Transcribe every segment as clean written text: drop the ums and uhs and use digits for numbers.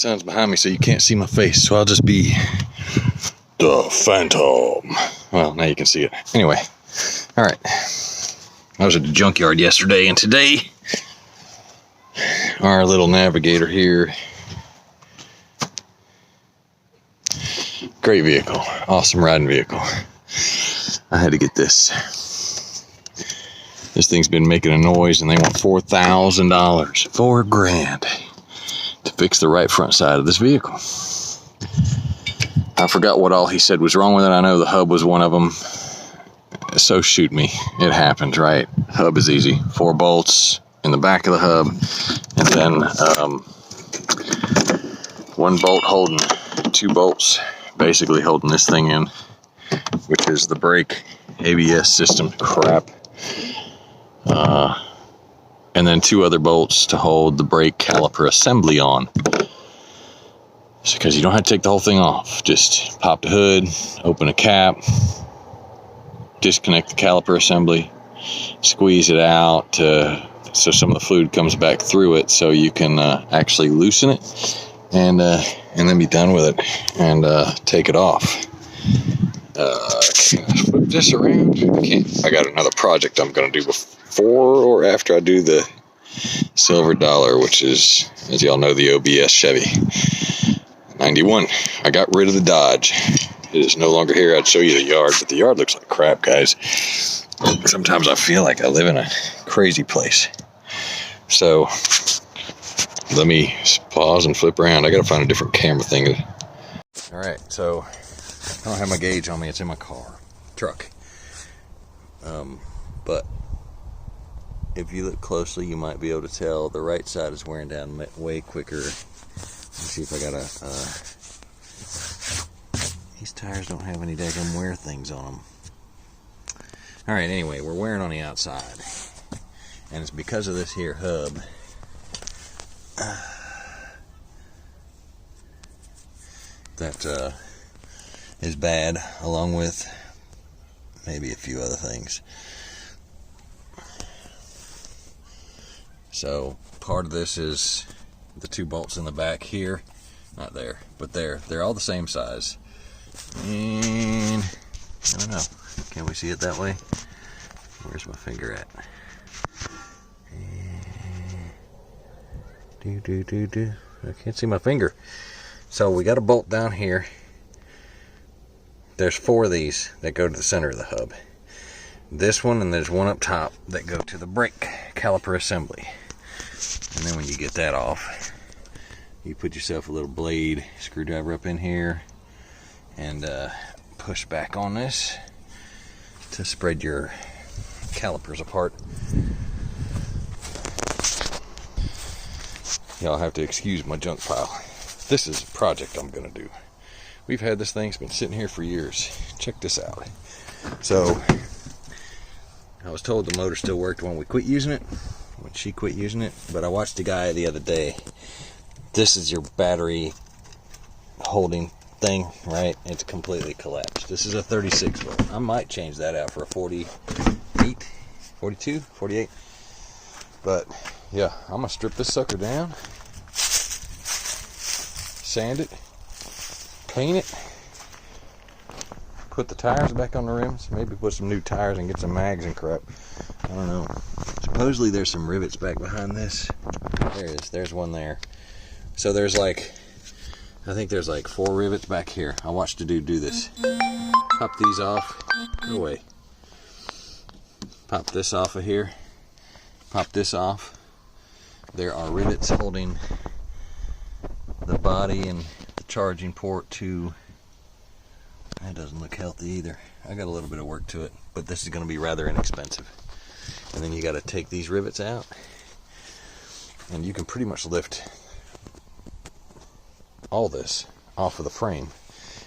Sun's behind me, so you can't see my face, so I'll just be the Phantom. Well, now you can see it. Anyway, all right. I was at the junkyard yesterday, and today, our little navigator here. Great vehicle. Awesome riding vehicle. I had to get this. This thing's been making a noise, and they want $4,000, $4,000 to fix the right front side of this vehicle. I forgot what all he said was wrong with it. I know the hub was one of them. So shoot me. It happens, right? Hub is easy. 4 bolts in the back of the hub, and then 1 bolt holding 2 bolts, basically holding this thing in, which is the brake ABS system crap. And then 2 other bolts to hold the brake caliper assembly on. Because you don't have to take the whole thing off. Just pop the hood, open a cap, disconnect the caliper assembly, squeeze it out so some of the fluid comes back through it, so you can actually loosen it and then be done with it and take it off. Can I flip this around? I can't. I got another project I'm going to do before or after I do the Silver Dollar, which is, as y'all know, the OBS Chevy 91. I got rid of the Dodge. It is no longer here. I'd show you the yard, but the yard looks like crap, guys. Sometimes I feel like I live in a crazy place. So let me pause and flip around. I got to find a different camera thing. All right, so I don't have my gauge on me. It's in my truck. But if you look closely, you might be able to tell the right side is wearing down way quicker. Let's see if I got these tires don't have any daggum wear things on them. All right, anyway, we're wearing on the outside, and it's because of this here hub. That is bad, along with maybe a few other things. So part of this is the 2 bolts in the back here, not there, but they're all the same size. And I don't know, can we see it that way? Where's my finger at? I can't see my finger. So we got a bolt down here. There's 4 of these that go to the center of the hub. This one, and there's 1 up top that go to the brake caliper assembly. And then when you get that off, you put yourself a little blade screwdriver up in here and push back on this to spread your calipers apart. Y'all have to excuse my junk pile. This is a project I'm gonna do. We've had this thing, it's been sitting here for years. Check this out. So I was told the motor still worked when we quit using it, when she quit using it, but I watched a guy the other day. This is your battery holding thing, right? It's completely collapsed. This is a 36 volt. I might change that out for a 48, 42, 48. But yeah, I'm gonna strip this sucker down, sand it, paint it, put the tires back on the rims, maybe put some new tires and get some mags and crap. I don't know. Supposedly there's some rivets back behind this. There is. There's one there. So there's like, I think there's like 4 rivets back here. I watched a dude do this. Pop these off. Go away. Pop this off of here. Pop this off. There are rivets holding the body and the charging port to. That doesn't look healthy either. I got a little bit of work to it, but this is going to be rather inexpensive. And then you got to take these rivets out, and you can pretty much lift all this off of the frame.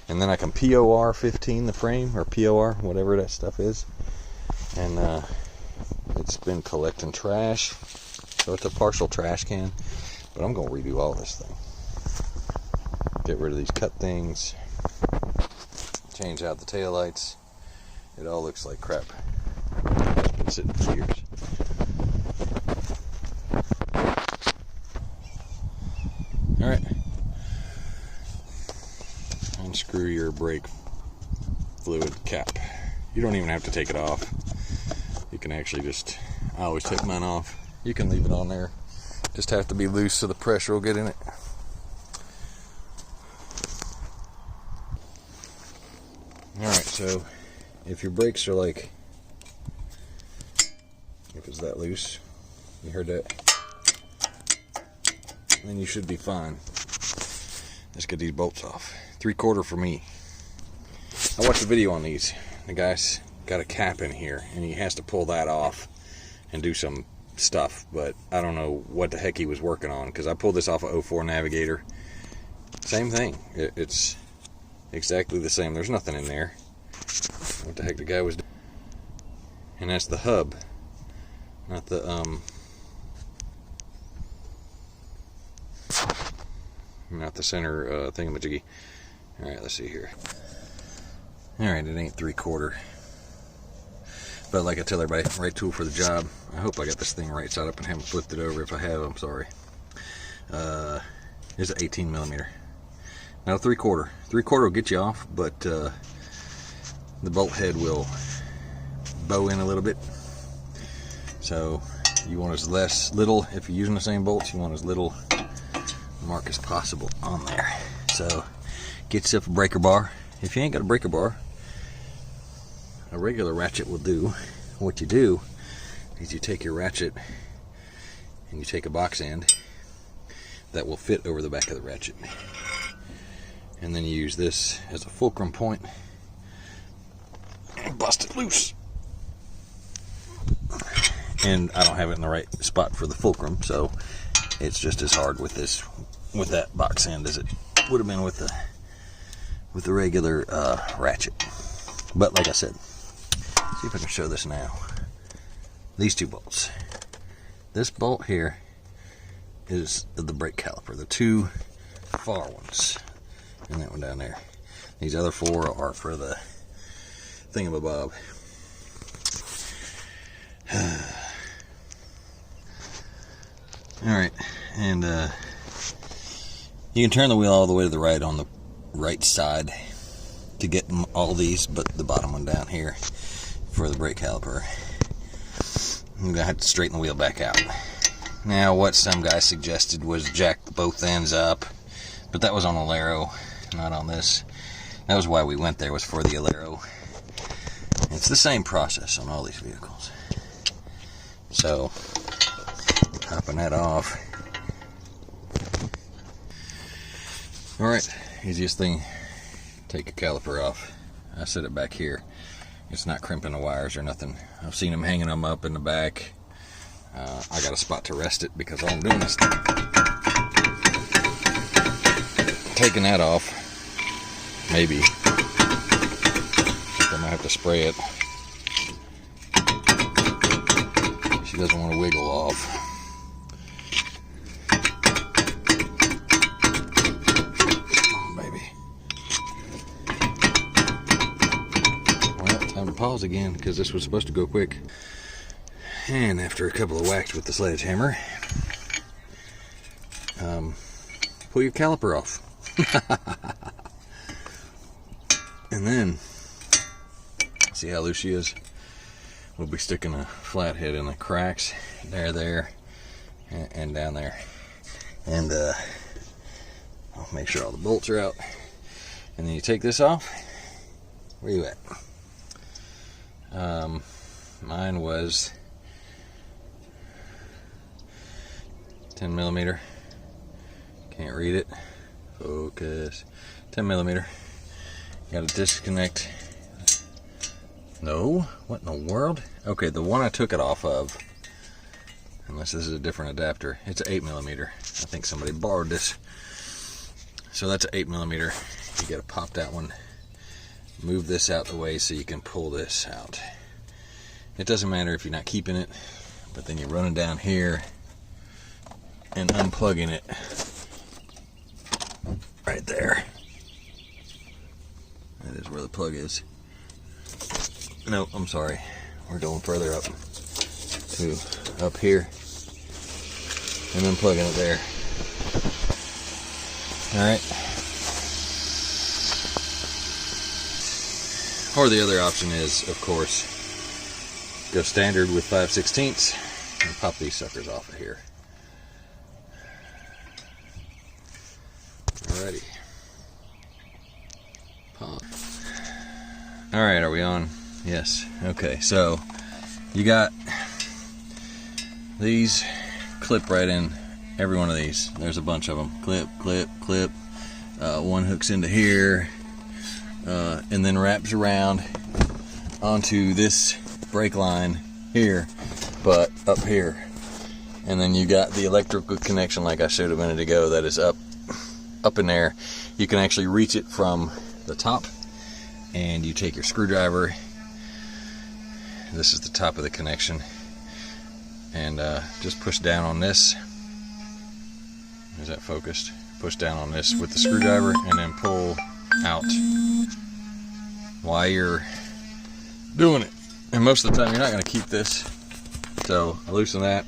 And then I can POR 15 the frame, or POR, whatever that stuff is. And it's been collecting trash, so it's a partial trash can. But I'm going to redo all this thing. Get rid of these cut things. Change out the taillights. It all looks like crap. It's been sitting for years. Alright. unscrew your brake fluid cap. You don't even have to take it off. You can actually just, I always take mine off. You can leave it on there. Just have to be loose so the pressure will get in it. Alright, so if your brakes are like, if it's that loose, you heard that? Then you should be fine. Let's get these bolts off. 3/4 for me. I watched a video on these. The guy's got a cap in here and he has to pull that off and do some stuff, but I don't know what the heck he was working on, because I pulled this off a 04 Navigator. Same thing. It's exactly the same. There's nothing in there. What the heck the guy was doing? And that's the hub, not the center thingamajiggy. Alright, let's see here. Alright, it ain't 3/4. But like I tell everybody, right tool for the job. I hope I got this thing right side up and haven't flipped it over. If I have, I'm sorry. It's an 18 millimeter. Now 3/4. 3/4 will get you off, but the bolt head will bow in a little bit. So you want as little, if you're using the same bolts, you want as little mark as possible on there. So get yourself a breaker bar. If you ain't got a breaker bar, a regular ratchet will do. What you do is you take your ratchet and you take a box end that will fit over the back of the ratchet, and then you use this as a fulcrum point and bust it loose. And I don't have it in the right spot for the fulcrum, so it's just as hard with that box end as it would have been with the regular ratchet. But like I said, see if I can show this now. These two bolts. This bolt here is the brake caliper. The two far ones, and that one down there. These other 4 are for the thingamabob. Alright, and you can turn the wheel all the way to the right on the right side to get all these, but the bottom one down here for the brake caliper. I'm going to have to straighten the wheel back out. Now, what some guy suggested was jack both ends up, but that was on Alero, not on this. That was why we went there, was for the Alero. It's the same process on all these vehicles. So, popping that off. Alright, easiest thing, take a caliper off. I set it back here. It's not crimping the wires or nothing. I've seen them hanging them up in the back. I got a spot to rest it because all I'm doing is taking that off. Maybe. I might have to spray it. She doesn't want to wiggle off. Pause again, because this was supposed to go quick. And after a couple of whacks with the sledgehammer, pull your caliper off. And then, see how loose she is? We'll be sticking a flathead in the cracks, there, and down there. And I'll make sure all the bolts are out. And then you take this off. Where you at? Mine was 10 millimeter. Can't read it. Focus. 10 millimeter. Got to disconnect. No? What in the world? Okay, the one I took it off of, unless this is a different adapter, it's an 8 millimeter. I think somebody borrowed this. So that's an 8 millimeter. You got to pop that one. Move this out the way so you can pull this out. It doesn't matter if you're not keeping it, but then you're running down here and unplugging it right there. That is where the plug is. No, I'm sorry. We're going further up to up here and unplugging it there. Alright. Or the other option is, of course, go standard with 5/16 and pop these suckers off of here. Alrighty. Pop. Alright, are we on? Yes. Okay, so you got these clip right in every one of these. There's a bunch of them. Clip, clip, clip. One hooks into here, and then wraps around onto this brake line here, but up here. And then you got the electrical connection like I showed a minute ago that is up in there. You can actually reach it from the top, and you take your screwdriver. This is the top of the connection, and just push down on this. Is that focused? Push down on this with the screwdriver and then pull out while you're doing it. And most of the time you're not going to keep this, so I loosen that,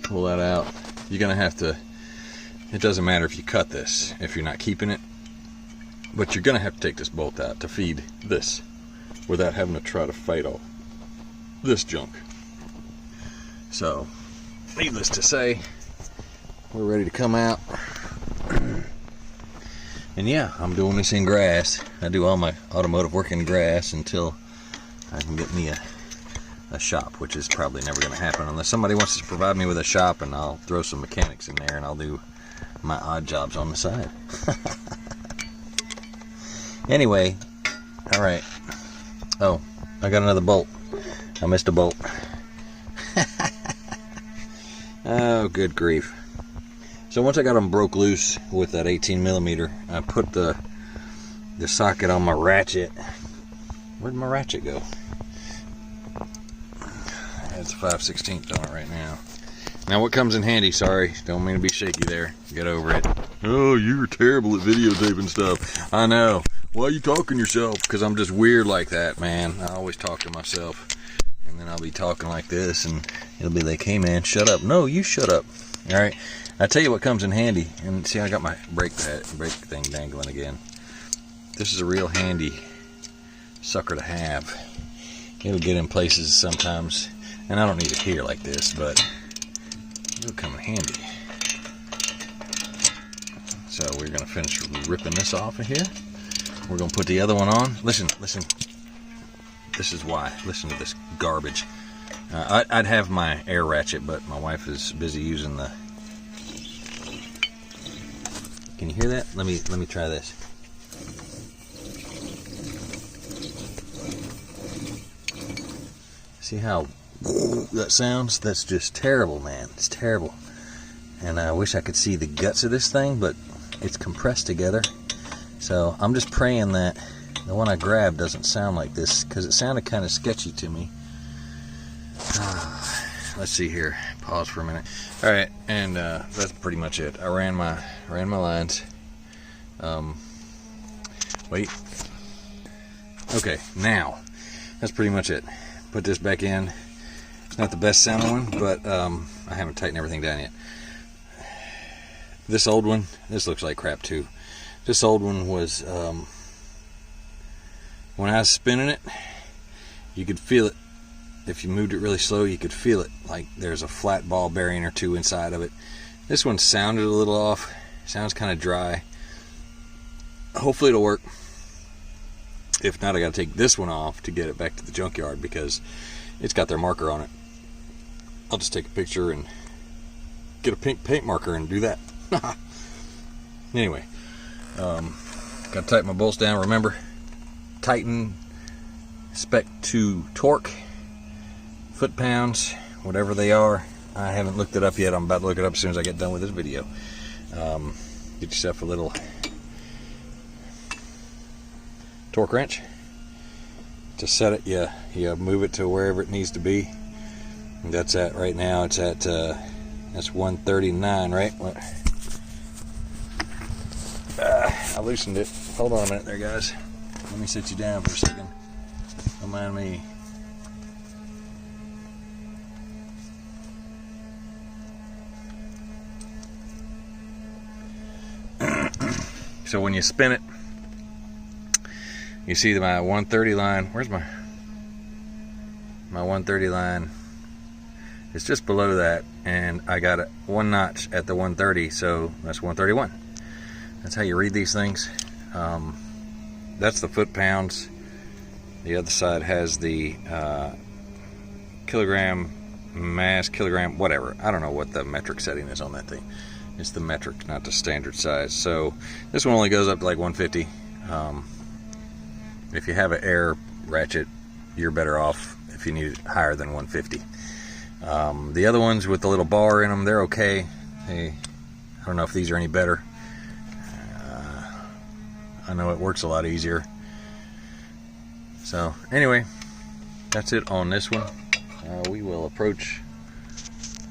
pull that out. You're going to have to, it doesn't matter if you cut this if you're not keeping it, but you're going to have to take this bolt out to feed this without having to try to fight all this junk. So needless to say, we're ready to come out. And yeah, I'm doing this in grass. I do all my automotive work in grass until I can get me a shop, which is probably never going to happen unless somebody wants to provide me with a shop, and I'll throw some mechanics in there and I'll do my odd jobs on the side. Anyway, alright. Oh, I got another bolt. I missed a bolt. Oh, good grief. So once I got them broke loose with that 18mm, I put the socket on my ratchet. Where'd my ratchet go? It's a 5/16 on it right now. Now what comes in handy, sorry, don't mean to be shaky there. Get over it. Oh, you're terrible at videotaping stuff. I know. Why are you talking to yourself? Because I'm just weird like that, man. I always talk to myself. And then I'll be talking like this, and it'll be like, hey man, shut up. No, you shut up. Alright. I tell you what comes in handy, and see, I got my brake thing dangling again. This is a real handy sucker to have. It'll get in places sometimes, and I don't need it here like this, but it'll come in handy. So we're going to finish ripping this off of here. We're going to put the other one on. Listen. This is why. Listen to this garbage. I'd have my air ratchet, but my wife is busy using the... Can you hear that? Let me try this. See how that sounds? That's just terrible, man. It's terrible. And I wish I could see the guts of this thing, but it's compressed together. So I'm just praying that the one I grabbed doesn't sound like this, because it sounded kind of sketchy to me. Let's see here. Pause for a minute. All right, and that's pretty much it. I ran my lines. Wait. Okay, now that's pretty much it. Put this back in. It's not the best sounding one, but I haven't tightened everything down yet. This old one, this looks like crap too. This old one was when I was spinning it, you could feel it. If you moved it really slow, you could feel it, like there's a flat ball bearing or two inside of it. This one sounded a little off. Sounds kind of dry. Hopefully it'll work. If not, I got to take this one off to get it back to the junkyard because it's got their marker on it. I'll just take a picture and get a pink paint marker and do that. Anyway, got to tighten my bolts down. Remember, tighten spec to torque, foot-pounds, whatever they are. I haven't looked it up yet. I'm about to look it up as soon as I get done with this video. Get yourself a little torque wrench. To set it, you move it to wherever it needs to be. And that's at right now. It's at that's 139, right? I loosened it. Hold on a minute there, guys. Let me sit you down for a second. Don't mind me. So when you spin it, You see my 130 line. Where's my 130 line? It's just below that, and I got one notch at the 130, so that's 131. That's how you read these things. That's the foot-pounds. The other side has the kilogram, mass, kilogram, whatever. I don't know what the metric setting is on that thing. It's the metric, not the standard size. So this one only goes up to like 150. If you have an air ratchet, you're better off if you need it higher than 150. The other ones with the little bar in them, they're okay. I don't know if these are any better. I know it works a lot easier. So anyway, that's it on this one. We will approach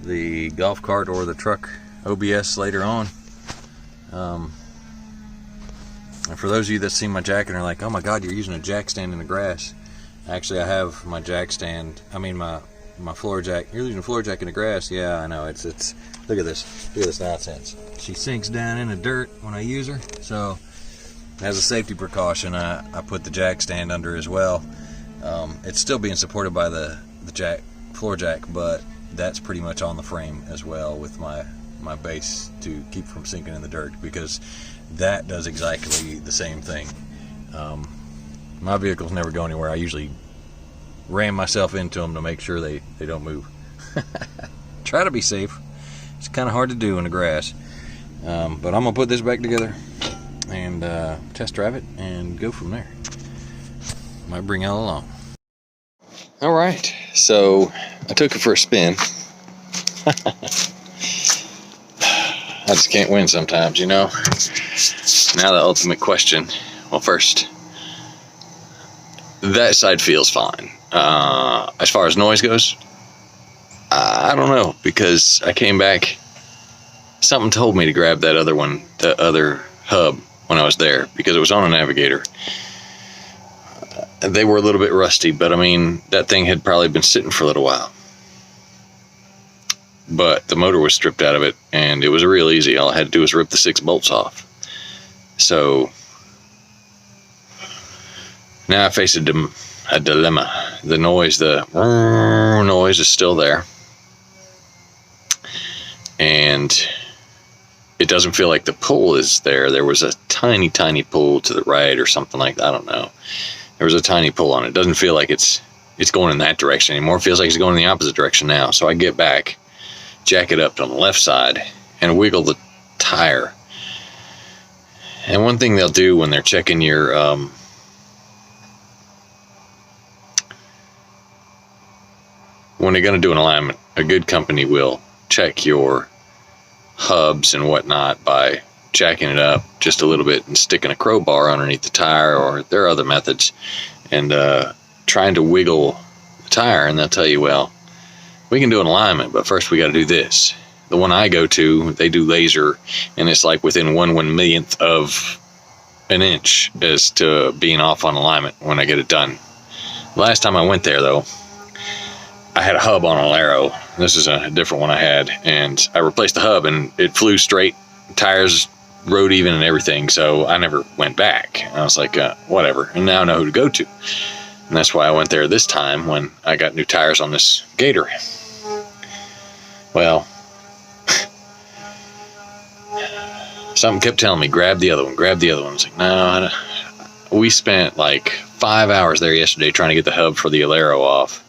the golf cart or the truck OBS later on. And for those of you that see my jack and are like, oh my god, you're using a jack stand in the grass. Actually, I have my jack stand, my floor jack. You're using a floor jack in the grass? Yeah, I know. It's look at this nonsense. She sinks down in the dirt when I use her. So as a safety precaution, I put the jack stand under as well. It's still being supported by the floor jack, but that's pretty much on the frame as well with my base to keep from sinking in the dirt, because that does exactly the same thing. My vehicles never go anywhere. I usually ram myself into them to make sure they don't move. Try to be safe. It's kind of hard to do in the grass. But I'm going to put this back together and test drive it and go from there. Might bring Ella along. Alright, so I took it for a spin. I just can't win sometimes, you know. Now the ultimate question. Well, first, that side feels fine. As far as noise goes, I don't know, because I came back, something told me to grab that other one, the other hub, when I was there, because it was on a navigator. They were a little bit rusty, but I mean, that thing had probably been sitting for a little while. But the motor was stripped out of it, and it was real easy. All I had to do was rip the 6 bolts off. So now I face a dilemma. The noise is still there, and it doesn't feel like the pull is there. There was a tiny pull to the right or something like that. I don't know. There was a tiny pull on it. It doesn't feel like it's going in that direction anymore. It feels like it's going in the opposite direction now. So I get back, jack it up on the left side, and wiggle the tire. And one thing they'll do when they're checking your when they're going to do an alignment, a good company will check your hubs and whatnot by jacking it up just a little bit and sticking a crowbar underneath the tire, or there are other methods, and trying to wiggle the tire, and they'll tell you, well, we can do an alignment, but first we got to do this. The one I go to, they do laser, and it's like within 1/1,000,000th of an inch as to being off on alignment when I get it done. Last time I went there, though, I had a hub on an Alero. This is a different one I had, and I replaced the hub, and it flew straight. Tires rode even and everything, so I never went back. I was like, whatever, and now I know who to go to. And that's why I went there this time when I got new tires on this Gator. Well, something kept telling me, grab the other one, grab the other one. I was like, no, we spent like 5 hours there yesterday trying to get the hub for the Alero off,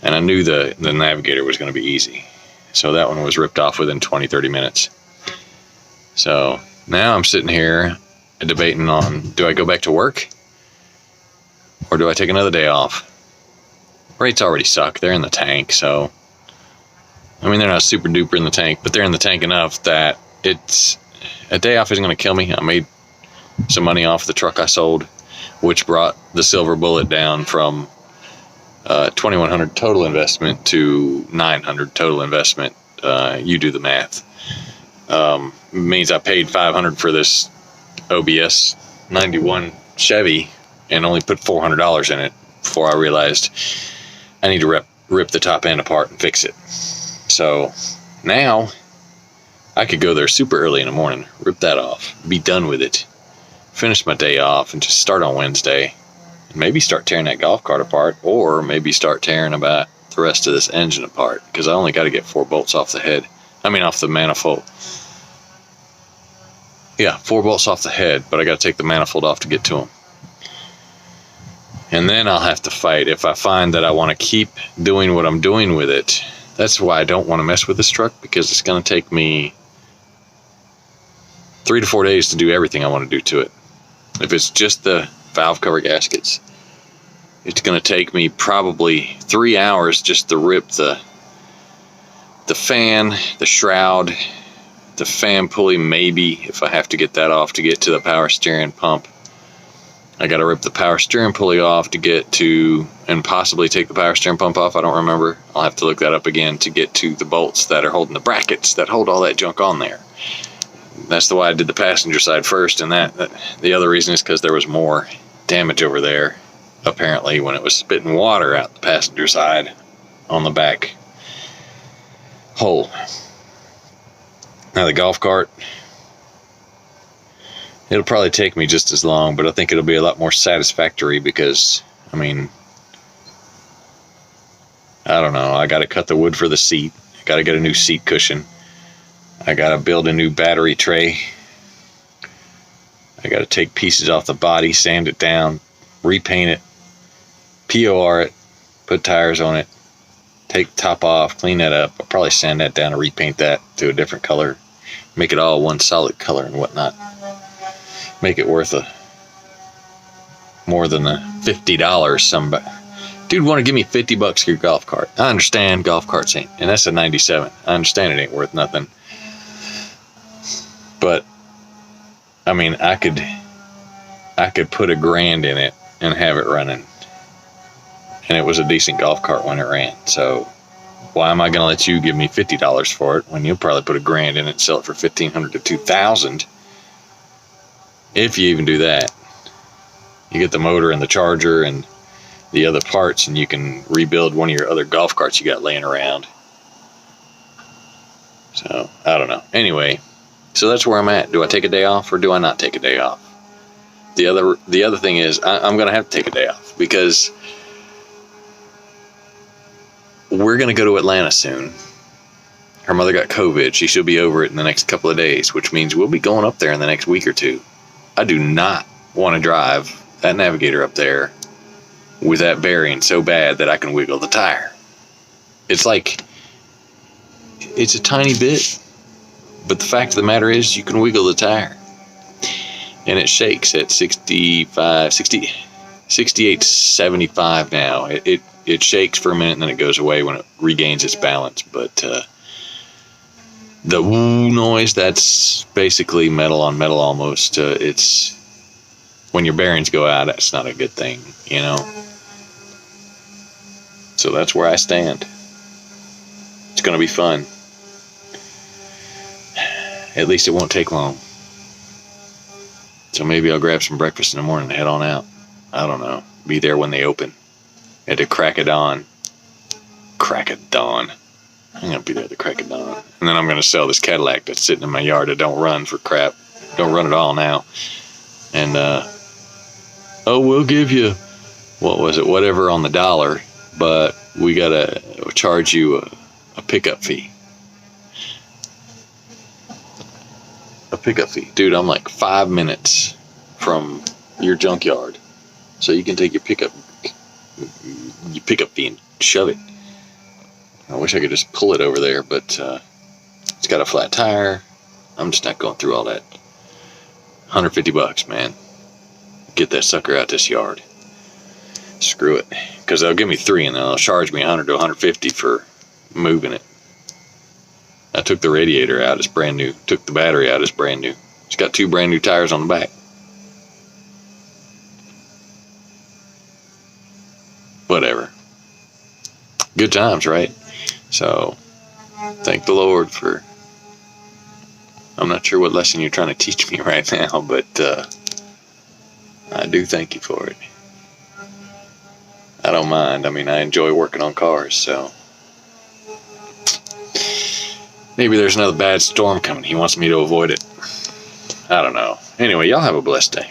and I knew the Navigator was going to be easy. So that one was ripped off within 20-30 minutes. So now I'm sitting here debating on, do I go back to work or do I take another day off? Rates already suck. They're in the tank, so I mean, they're not super duper in the tank, but they're in the tank enough that it's a day off isn't going to kill me. I made some money off the truck I sold, which brought the Silver Bullet down from $2,100 total investment to $900 total investment. You do the math. Means I paid $500 for this OBS 91 Chevy and only put $400 in it before I realized I need to rip the top end apart and fix it. So now I could go there super early in the morning, rip that off, be done with it, finish my day off, and just start on Wednesday Maybe start tearing that golf cart apart, or maybe start tearing about the rest of this engine apart, because I only got to get 4 bolts off the head. Off the manifold. Yeah, 4 bolts off the head, but I got to take the manifold off to get to them. And then I'll have to fight. If I find that I want to keep doing what I'm doing with it, that's why I don't want to mess with this truck, because it's going to take me 3 to 4 days to do everything I want to do to it. If it's just the valve cover gaskets, it's going to take me probably 3 hours just to rip the fan, the shroud, the fan pulley, maybe if I have to get that off to get to the power steering pump. I got to rip the power steering pulley off to get to, and possibly take the power steering pump off. I don't remember. I'll have to look that up again to get to the bolts that are holding the brackets that hold all that junk on there. That's the why I did the passenger side first, and that the other reason is because there was more damage over there, apparently, when it was spitting water out the passenger side on the back hole. Now the golf cart, it'll probably take me just as long, but I think it'll be a lot more satisfactory because, I don't know, I got to cut the wood for the seat, I got to get a new seat cushion, I got to build a new battery tray, I got to take pieces off the body, sand it down, repaint it, POR it, put tires on it, take the top off, clean that up. I'll probably sand that down and repaint that to a different color, make it all one solid color and whatnot. Make it worth more than the $50 somebody. Dude want to give me $50 for your golf cart. I understand golf carts ain't, and that's a 97. I understand it ain't worth nothing. But I could put $1,000 in it and have it running. And it was a decent golf cart when it ran. So why am I going to let you give me $50 for it when you'll probably put $1,000 in it and sell it for $1,500 to $2,000? If you even do that. You get the motor and the charger and the other parts, and you can rebuild one of your other golf carts you got laying around. So I don't know. Anyway, so that's where I'm at. Do I take a day off or do I not take a day off? The other thing is I'm going to have to take a day off, because we're going to go to Atlanta soon. Her mother got COVID. She should be over it in the next couple of days, which means we'll be going up there in the next week or two. I do not want to drive that Navigator up there with that bearing so bad that I can wiggle the tire. It's a tiny bit, but the fact of the matter is you can wiggle the tire. And it shakes at 68.75 now. It shakes for a minute and then it goes away when it regains its balance. But the woo noise, that's basically metal on metal almost. It's when your bearings go out, that's not a good thing, So that's where I stand. It's going to be fun. At least it won't take long. So maybe I'll grab some breakfast in the morning and head on out. I don't know. Be there when they open. At the crack of dawn. Crack of dawn. I'm going to be there at the crack of dawn. And then I'm going to sell this Cadillac that's sitting in my yard that don't run for crap. Don't run at all now. And, we'll give you, whatever on the dollar, but we got to charge you a pickup fee. A pickup fee. Dude, I'm like 5 minutes from your junkyard. So you can take your pickup fee and shove it. I wish I could just pull it over there, but it's got a flat tire. I'm just not going through all that. $150, man. Get that sucker out this yard. Screw it. Because they'll give me 3 and they'll charge me $100 to $150 for moving it. I took the radiator out, it's brand new. Took the battery out, it's brand new. It's got 2 brand new tires on the back. Whatever. Good times, right? So, thank the Lord for... I'm not sure what lesson you're trying to teach me right now, but I do thank you for it. I don't mind. I enjoy working on cars, so... Maybe there's another bad storm coming. He wants me to avoid it. I don't know. Anyway, y'all have a blessed day.